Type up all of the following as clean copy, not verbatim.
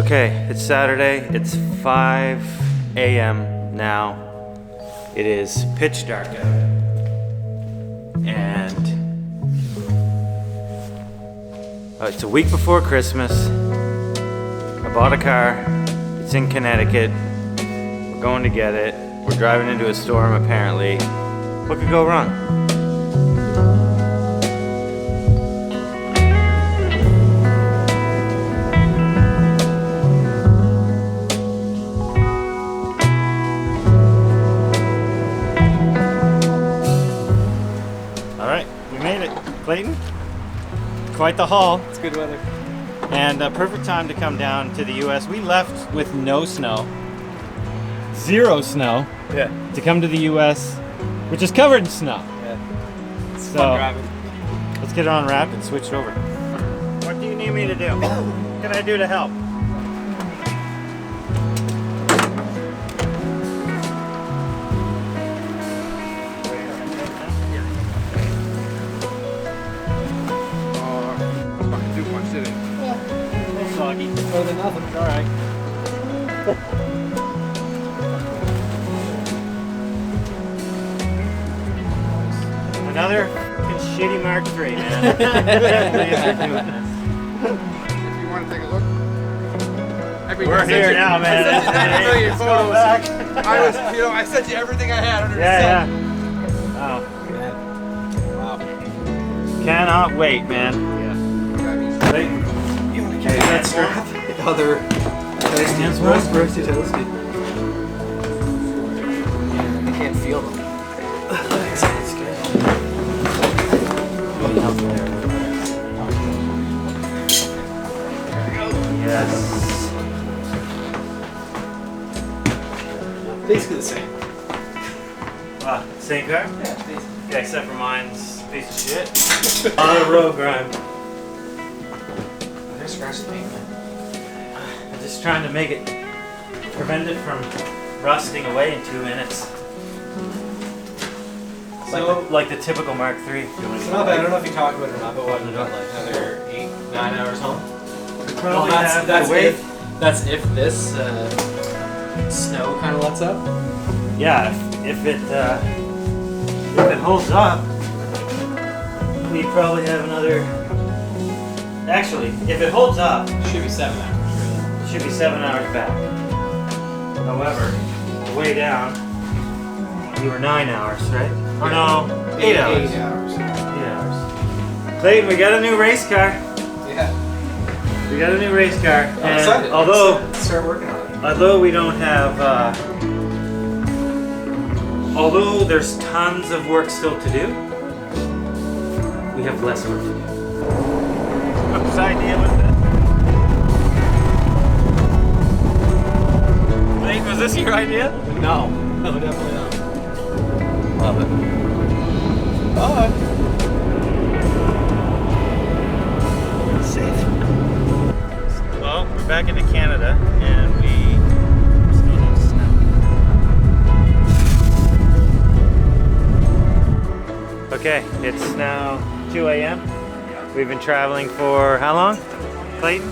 Okay, it's Saturday. It's 5 a.m. now. It is pitch dark out. And it's a week before Christmas. I bought a car. It's in Connecticut. We're going to get it. We're driving into a storm apparently. What could go wrong? Clayton, quite the haul. It's good weather. And a perfect time to come down to the US. We left with no snow, zero snow, to come to the US, which is covered in snow. Yeah. It's So, fun driving. Let's get it on wrap and switch over. What do you need me to do? What can I do to help? Better than nothing. It's all right. Another fucking shitty Mark III, man. I can't believe you're doing this. If you want to take a look. We're here now, man. Let's go back. I sent you everything I had under Yeah. the sun. Wow. Cannot wait, man. Yeah. Wait. You want to carry that strap? Other Hands roasty toasty. I can't feel them. That's good. Yes. Basically the same. Same car? Yeah, basically. Yeah, except for mine's a piece of shit. A lot of road grime. They're scratching the paint, man. I'm just trying to make it, prevent it from rusting away in 2 minutes. So, Like the typical Mark III. it's not bad. I don't know if you talked about it or not, but what, you got like another 8-9 hours home? Well, that's if this snow kind of lets up. Yeah, if it holds up, we probably have another. Actually, if it holds up, Should be 7 hours, really. it should be 7 hours back. However, the way down, we were 9 hours, right? Or no, 8 hours. 8 hours. 8 hours. Clayton, we got a new race car. Yeah. We got a new race car, I'm and excited. although Start working on it. although we don't have, although there's tons of work still to do, we have less work to do. Whose idea was that? Clayton, was this your idea? No, definitely not. Love it. Bye. Safe. Well, we're back into Canada, and we still have snow. Okay, it's now 2 a.m. We've been traveling for how long, Clayton?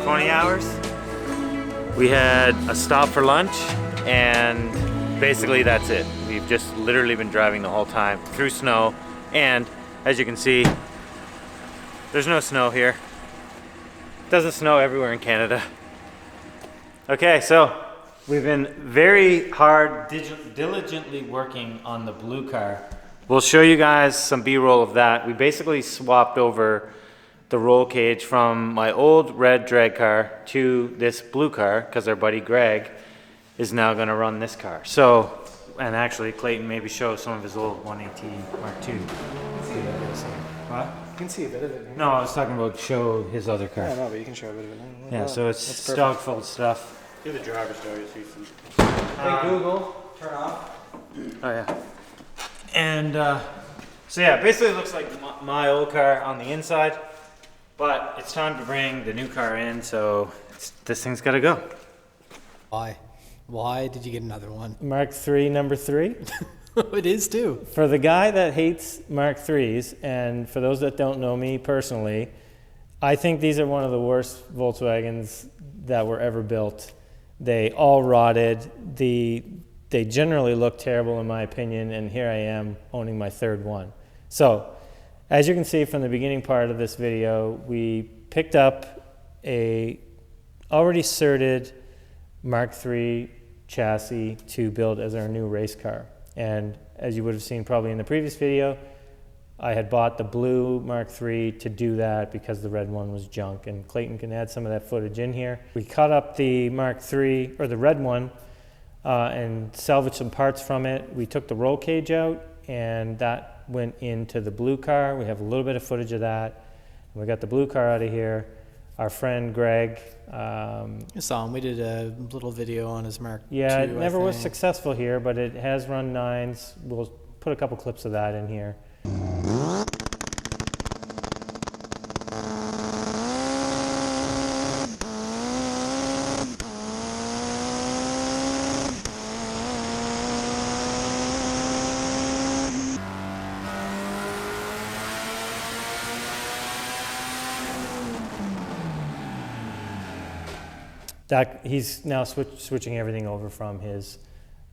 20 hours? We had a stop for lunch, and basically that's it. We've just literally been driving the whole time through snow, and as you can see, there's no snow here. It doesn't snow everywhere in Canada. Okay, so we've been very hard, diligently working on the blue car. We'll show you guys some B-roll of that. We basically swapped over the roll cage from my old red drag car to this blue car because our buddy Greg is now going to run this car. So, and actually Clayton maybe show some of his old 118 Mark II. What? You can see a bit of it. No, I was talking about show his other car. Yeah, no, but you can show a bit of it. Yeah, so it's stock full stuff. Do the driver's door, you see some. Hey Google, turn off. Oh yeah. And so yeah, basically it looks like my old car on the inside, but it's time to bring the new car in, so this thing's got to go. Why? Why did you get another one? Mark III, number 3. It is too. For the guy that hates Mark IIIs, and for those that don't know me personally, I think these are one of the worst Volkswagens that were ever built. They all rotted. They generally look terrible in my opinion, and here I am owning my third one. So, as you can see from the beginning part of this video, we picked up a already certed Mark III chassis to build as our new race car. And as you would have seen probably in the previous video, I had bought the blue Mark III to do that because the red one was junk, and Clayton can add some of that footage in here. We cut up the Mark III, or the red one, and salvaged some parts from it. We took the roll cage out, and that went into the blue car. We have a little bit of footage of that. And we got the blue car out of here. Our friend Greg. I saw him. We did a little video on his Mark II, Yeah, it never was I think. successful here, but it has run 9s. We'll put a couple clips of that in here. That he's now switching everything over from his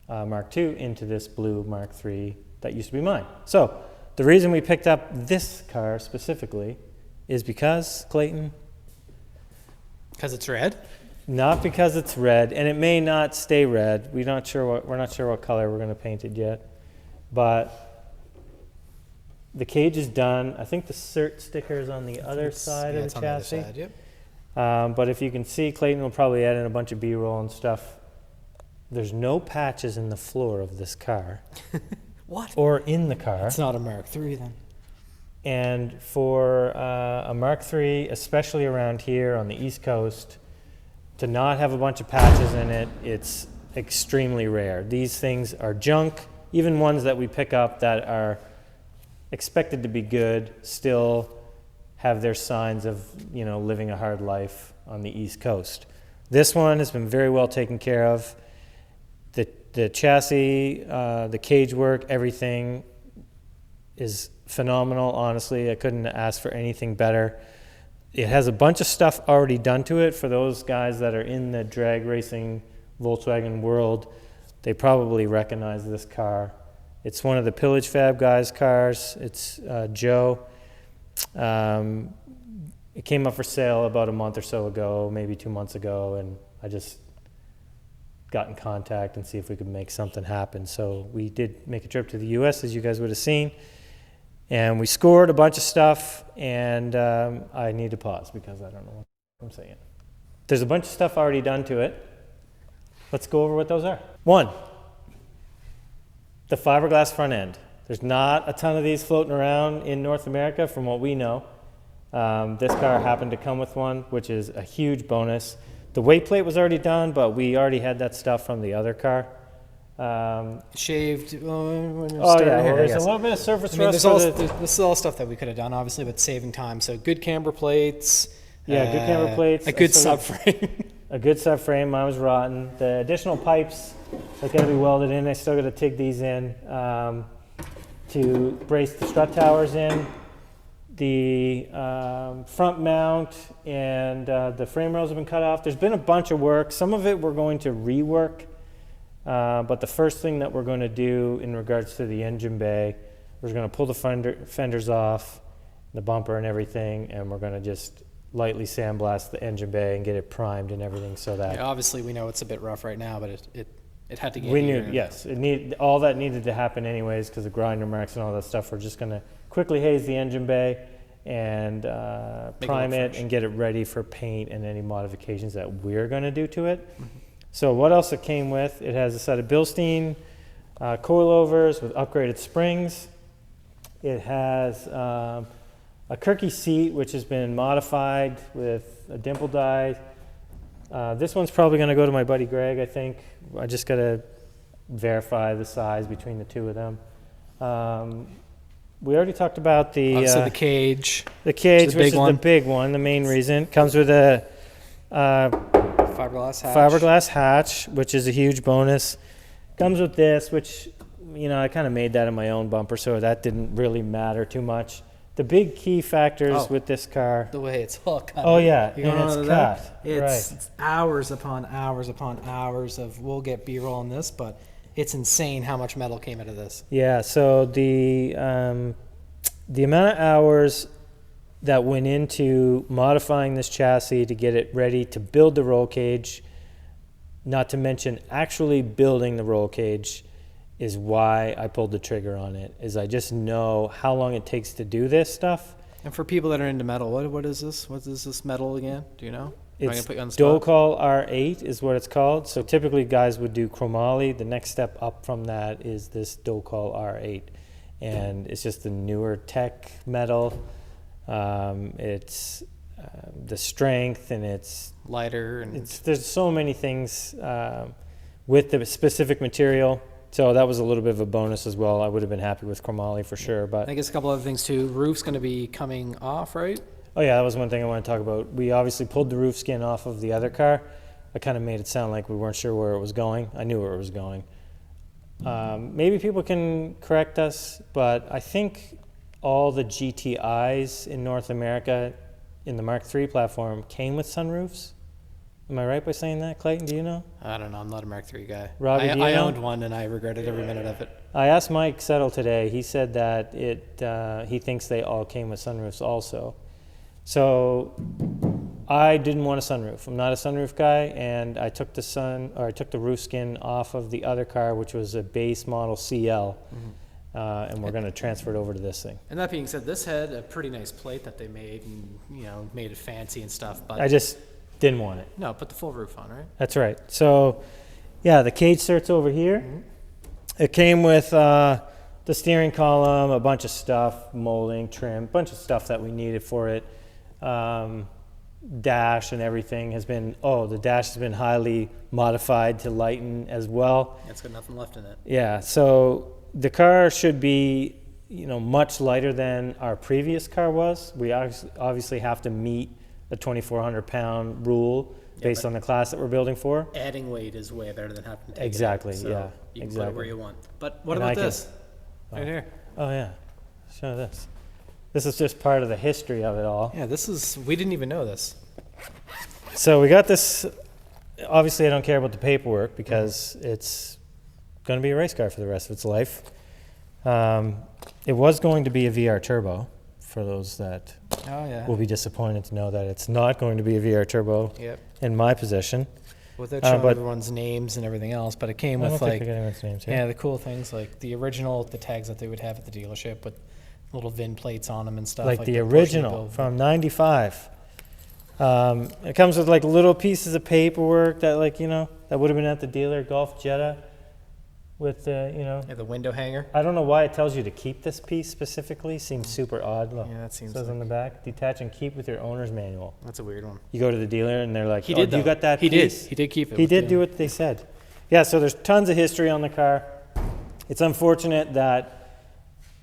Mark II into this blue Mark III that used to be mine. So the reason we picked up this car specifically is because, Clayton? Because it's red? Not because it's red, and it may not stay red. We're not sure what color we're going to paint it yet, but the cage is done. I think the cert sticker is on the other side of the chassis. Side, yep. But if you can see, Clayton will probably add in a bunch of B-roll and stuff. There's no patches in the floor of this car. What? Or in the car. It's not a Mark III then. And for a Mark III, especially around here on the East Coast, to not have a bunch of patches in it, it's extremely rare. These things are junk. Even ones that we pick up that are expected to be good still have their signs of, you know, living a hard life on the East Coast. This one has been very well taken care of. The chassis, the cage work, everything is phenomenal, honestly. I couldn't ask for anything better. It has a bunch of stuff already done to it. For those guys that are in the drag racing Volkswagen world, they probably recognize this car. It's one of the Pillage Fab guys' cars. It's Joe. It came up for sale about a month or so ago, maybe 2 months ago, and I just got in contact and see if we could make something happen. So we did make a trip to the US, as you guys would have seen, and we scored a bunch of stuff, and I need to pause because I don't know what I'm saying. There's a bunch of stuff already done to it. Let's go over what those are. One, the fiberglass front end. There's not a ton of these floating around in North America from what we know. This car happened to come with one, which is a huge bonus. The weight plate was already done, but we already had that stuff from the other car. Shaved. Oh yeah, well, there's a little bit of surface rust. This is all stuff that we could have done, obviously, but saving time. So good camber plates. Yeah, good camber plates. A good subframe. A good subframe. Mine was rotten. The additional pipes that got to be welded in, I still got to TIG these in to brace the strut towers in. The front mount and the frame rails have been cut off. There's been a bunch of work. Some of it we're going to rework, but the first thing that we're going to do in regards to the engine bay, we're going to pull the fenders off, the bumper and everything, and we're going to just lightly sandblast the engine bay and get it primed and everything so that... Yeah, obviously, we know it's a bit rough right now, but it had to get We knew, yes. All that needed to happen anyways because of grinder marks and all that stuff. We're just going to quickly haze the engine bay and prime it and get it ready for paint and any modifications that we're going to do to it. Mm-hmm. So what else it came with? It has a set of Bilstein coilovers with upgraded springs. It has a Kirky seat, which has been modified with a dimple die. This one's probably going to go to my buddy Greg, I think. I just got to verify the size between the two of them. We already talked about the cage. The cage, which is the big one, the main reason. Comes with a fiberglass hatch, which is a huge bonus. Comes with this, which, you know, I kind of made that in my own bumper, so that didn't really matter too much. the big key factors Oh. with this car. The way it's all cut. Oh yeah, You and know it's that? cut. It's hours upon hours upon hours of. We'll get B-roll on this, but it's insane how much metal came out of this. Yeah. So the amount of hours that went into modifying this chassis to get it ready to build the roll cage, not to mention actually building the roll cage, is why I pulled the trigger on it. Is I just know how long it takes to do this stuff. And for people that are into metal, what is this? What is this metal again? Do you know? Am I It's gonna put you on the spot? Docol R8 is what it's called. So typically guys would do chromoly. The next step up from that is this Docol R8. And it's just the newer tech metal. It's the strength, and it's Lighter and there's so many things with the specific material. So that was a little bit of a bonus as well. I would have been happy with chromoly for sure. But I guess a couple other things too. Roof's going to be coming off, right? oh yeah, that was one thing I want to talk about. We obviously pulled the roof skin off of the other car. I kind of made it sound like we weren't sure where it was going. I knew where it was going. Maybe people can correct us, but I think all the GTIs in North America in the Mark III platform came with sunroofs. Am I right by saying that, Clayton? Do you know? I don't know. I'm not a Mark III guy. Robbie, do you I know? owned one and I regretted every minute of it. I asked Mike Settle today. He said that he thinks they all came with sunroofs also. So I didn't want a sunroof. I'm not a sunroof guy, and I took the roof skin off of the other car, which was a base model CL, and we're going to transfer it over to this thing. And that being said, this had a pretty nice plate that they made and, made it fancy and stuff. But I just didn't want it. no, put the full roof on, right? That's right. So, yeah, the cage cert's over here. It came with the steering column, a bunch of stuff, molding, trim, bunch of stuff that we needed for it. Dash and everything the dash has been highly modified to lighten as well. It's got nothing left in it. Yeah, so the car should be, much lighter than our previous car was. We obviously have to meet the 2,400 pound rule based on the class that we're building for. Adding weight is way better than having to take Exactly, it out. So yeah, you can put exactly. it where you want. But what And about I can- this? Right here. Oh yeah, show this. This is just part of the history of it all. Yeah, we didn't even know this. So we got this. Obviously, I don't care about the paperwork because it's going to be a race car for the rest of its life. It was going to be a VR turbo. For those that Oh, yeah. will be disappointed to know that it's not going to be a VR turbo Yep. in my possession. Without showing but- everyone's names and everything else, but it came I don't with think like, we got anyone's names here. yeah, the cool things like the tags that they would have at the dealership with little VIN plates on them and stuff. Like the Porsche original built. from '95. It comes with like little pieces of paperwork that that would have been at the dealer, Golf Jetta, with Yeah, the window hanger. I don't know why it tells you to keep this piece specifically. Seems super odd. Look, Yeah, that seems it says on the back, detach and keep with your owner's manual. That's a weird one. You go to the dealer and they're like, He oh, did. you Though. got that He piece? did. He did keep it. He with did the- do what they said. Yeah, so there's tons of history on the car. It's unfortunate that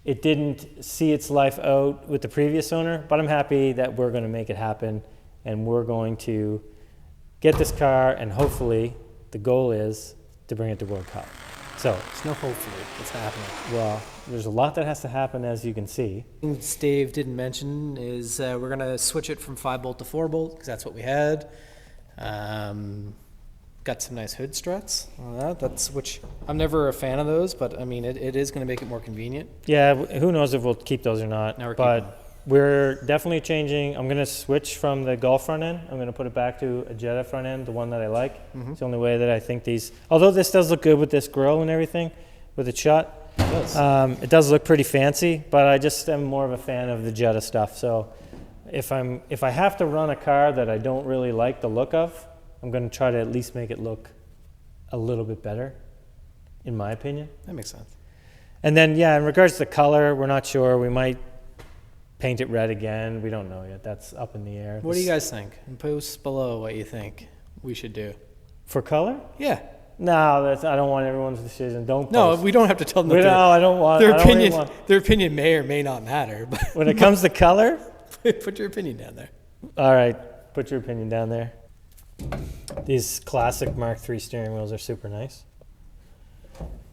it didn't see its life out with the previous owner, but I'm happy that we're going to make it happen, and we're going to get this car, and hopefully the goal is to bring it to World Cup. So, It's no hopefully. It's happening. well, there's a lot that has to happen, as you can see. Things Dave didn't mention is we're going to switch it from 5-bolt to 4-bolt because that's what we had. Got some nice hood struts on that. Which I'm never a fan of those, but I mean, it is going to make it more convenient. Yeah, who knows if we'll keep those or not. No, we're but keeping we're definitely changing. I'm going to switch from the Golf front end. I'm going to put it back to a Jetta front end, the one that I like. It's the only way that I think these, although this does look good with this grille and everything, with it shut, it does look pretty fancy, but I just am more of a fan of the Jetta stuff. So if I have to run a car that I don't really like the look of, I'm going to try to at least make it look a little bit better, in my opinion. That makes sense. And then, yeah, in regards to the color, we're not sure. We might paint it red again. We don't know yet. That's up in the air. What do you guys think? And post below what you think we should do. For color? Yeah. No, I don't want everyone's decision. Don't No, post. we don't have to tell them that No, I don't want their I don't really opinion. want- Their opinion may or may not matter, but When it comes to color, put your opinion down there. all right, put your opinion down there. These classic Mark III steering wheels are super nice.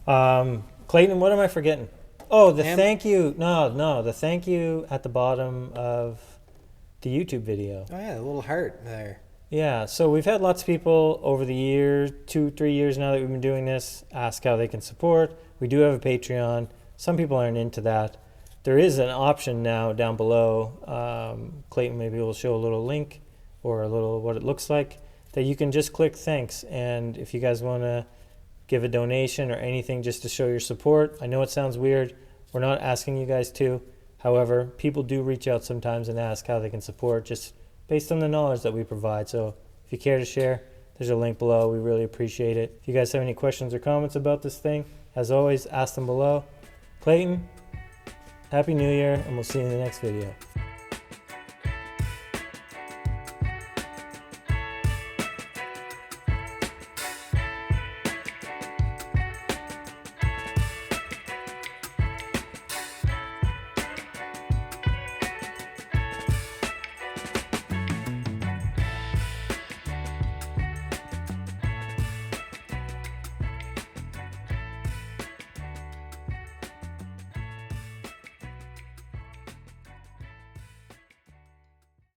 Clayton, what am I forgetting? Oh, the Am- thank you. No, the thank you at the bottom of the YouTube video. Oh yeah, a little heart there. Yeah, so we've had lots of people over the years, 2-3 years now that we've been doing this, ask how they can support. We do have a Patreon. Some people aren't into that. There is an option now down below. Clayton maybe will show a little link or a little what it looks like that you can just click thanks. And if you guys want to give a donation or anything just to show your support, I know it sounds weird. We're not asking you guys to. However, people do reach out sometimes and ask how they can support just based on the knowledge that we provide. So if you care to share, there's a link below. We really appreciate it. If you guys have any questions or comments about this thing, as always, ask them below. Clayton, Happy New Year, and we'll see you in the next video.